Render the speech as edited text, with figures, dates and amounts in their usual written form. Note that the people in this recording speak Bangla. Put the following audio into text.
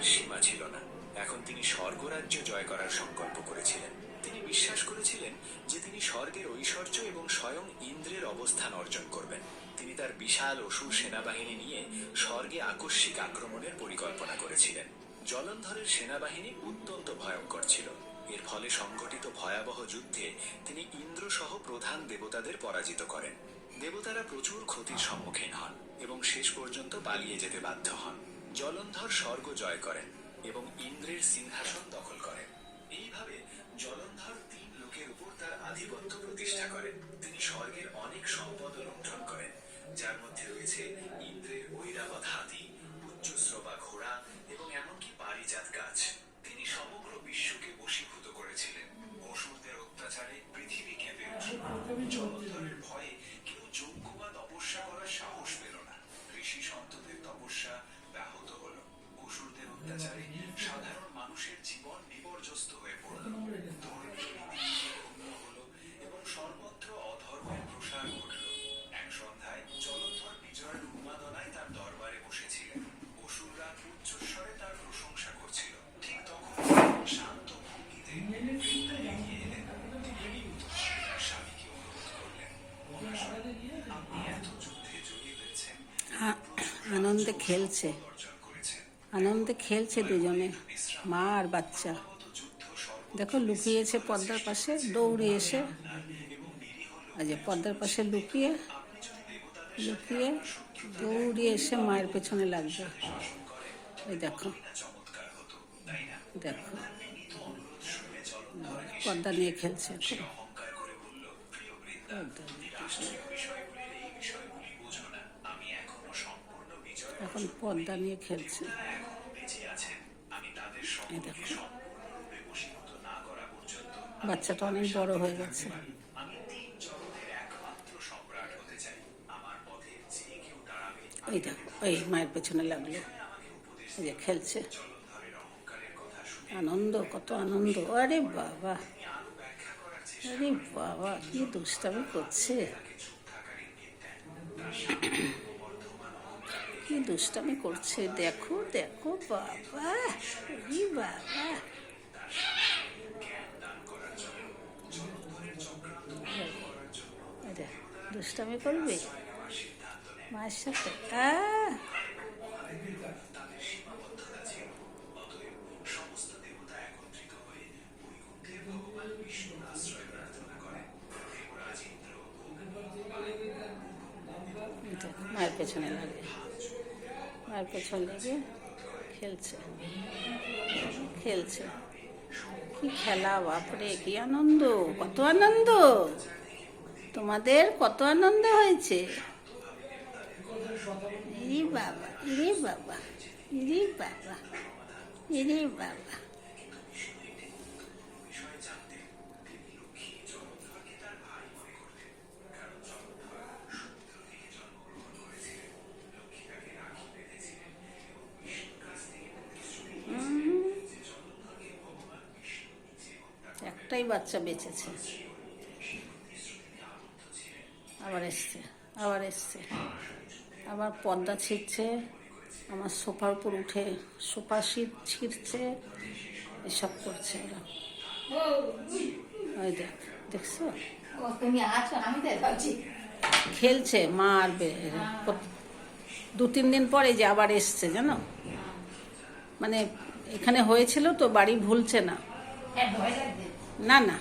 আর সীমা ছিল না। এখন তিনি স্বর্গরাজ্য জয় করার সংকল্প করেছিলেন। তিনি বিশ্বাস করেছিলেন যে তিনি স্বর্গের ঐশ্বর্য এবং স্বয়ং ইন্দ্রের অবস্থান অর্জন করবেন। তিনি তার বিশাল অসুর সেনাবাহিনী নিয়ে স্বর্গে আকস্মিক আক্রমণের পরিকল্পনা করেছিলেন। জলন্ধরের সেনাবাহিনী অত্যন্ত ভয়ঙ্কর ছিল। এর ফলে সংঘটিত ভয়াবহ যুদ্ধে তিনি ইন্দ্র সহ প্রধান দেবতাদের পরাজিত করেন। দেবতারা প্রচুর ক্ষতির সম্মুখীন হন এবং শেষ পর্যন্ত পালিয়ে যেতে বাধ্য হন। জলন্ধর স্বর্গ জয় করেন এবং ইন্দ্রের সিংহাসন দখল করেন। এইভাবে জলন্ধর 3 লোকের উপর তার আধিপত্য প্রতিষ্ঠা করেন। তিনি স্বর্গের অনেক সম্পদ লুণ্ঠন করেন, যার মধ্যে রয়েছে ইন্দ্রের ঐরাবত হাতি, উচ্চশ্রবা ঘোড়া এবং এমনকি পারিজাত গাছ। তিনি সমগ্র বিশ্বকে বশীভূত করেছিলেন। অসুরদের অত্যাচারে পৃথিবী কেঁপে উঠল। জলন্ধরের ভয়ে কেউ যজ্ঞ বা তপস্যা করার সাহস পেল না। ঋষি সন্তদের তপস্যা ব্যাহত হল। অসুরদের অত্যাচারে সাধারণ মানুষের জীবন বিপর্যস্ত হয়ে পড়ল। ধর্মীয় রীতিনীতি ক্ষুণ্ণ হল এবং সর্বত্র অধর্মের প্রসার ঘটল। এক সন্ধ্যায় জলন্ধর বিজয়ের উন্মাদনায় তার দরবারে বসেছিলেন। অসুররা উচ্চস্বরে তার প্রশংসা করছিল। ঠিক তখন শান্ত ভঙ্গিতে বৃদ্ধা এগিয়ে এলেন। তিনি তার স্বামীকে অনুরোধ করলেন, আপনি এত যুদ্ধে জয়ী হয়েছেন, আনন্দে খেলছে, অর্জন করেছেন, আনন্দে খেলছে দুজনে, মা আর বাচ্চা। দেখো লুকিয়েছে পর্দার পাশে, দৌড়ে এসে পর্দার পাশে লুকিয়ে লুকিয়ে দৌড়িয়ে এসে মায়ের পেছনে লাগবে। এই দেখো দেখো পর্দা নিয়ে খেলছে এখন। অহংকার করে বলল, প্রিয় বৃদ্ধা, তুমি রাষ্ট্রীয় বিষয়গুলির এই বিষয়গুলি বোঝো না। আমি এখনো সম্পূর্ণ বিজয় এখন পর্দা নিয়ে খেলছে। এখনো বেঁচে আছেন। আমি তাদের সকলকে সম্পূর্ণরূপে বশীভূত না করা পর্যন্ত বাচ্চাটা অনেক বড় হয়ে গেছে। আমি 3 জগতের একমাত্র সম্রাট হতে চাই। আমার পথে যে কেউ দাঁড়াবে, এই দেখো এই মায়ের পেছনে লাগলো, এই যে খেলছে। জলন্ধরের অহংকারের কথা শুনে আনন্দ, কত আনন্দ। আরে বাবা, আরো ব্যাখ্যা করার চেষ্টা আরে বাবা, কি দুষ্টামি করছে, চুপ থাকার ইঙ্গিত দেন। তার সামনে বর্ধমান অহংকার কি দুষ্টামি করছে। দেখো দেখো বাবা, আরে বাবা, আরে দুষ্টামি করবে মায়ের সাথে। তাদের সীমাবদ্ধতা ছিল। অতএব সমস্ত দেবতা একত্রিত হয়ে বৈকুণ্ঠে ভগবান বিষ্ণুর আশ্রয় প্রার্থনা করেন। দেবরাজ ইন্দ্র মায়ের পেছনে লাগে, মায়ের পেছনে লেগে খেলছে খেলছে। কি খেলা, বাপরে কি আনন্দ, কত আনন্দ, তোমাদের কত আনন্দ হয়েছে। ইরে বাবা, ইরে বাবা, ইরে বাবা, ইরে বাবা। বিষয় জানতেন। তিনি লক্ষ্মী জলন্ধরকে তার ভাই মনে করতেন, কারণ জলন্ধর সমুদ্র থেকে জন্মগ্রহণ করেছিলেন। লক্ষ্মী তাকে রাখি বেঁধেছিলেন এবং বিষ্ণুর কাছ থেকে প্রতিশ্রুতি নিয়েছিলেন যে জলন্ধরকে ভগবান বিষ্ণু নিজে হত্যা করবেন। একটাই বাচ্চা বেঁচেছে। আবার এসছে, আবার এসছে, আবার পর্দা ছিঁড়ছে, আমার সোফার উপর উঠে সোফা সিট ছিঁড়ছে, এসব করছে ওরা। ওই দেখ, দেখছো খেলছে। মা আর 2-3 দিন পরে যে আবার এসছে, জানো, মানে এখানে হয়েছিল তো, বাড়ি ভুলছে না। না না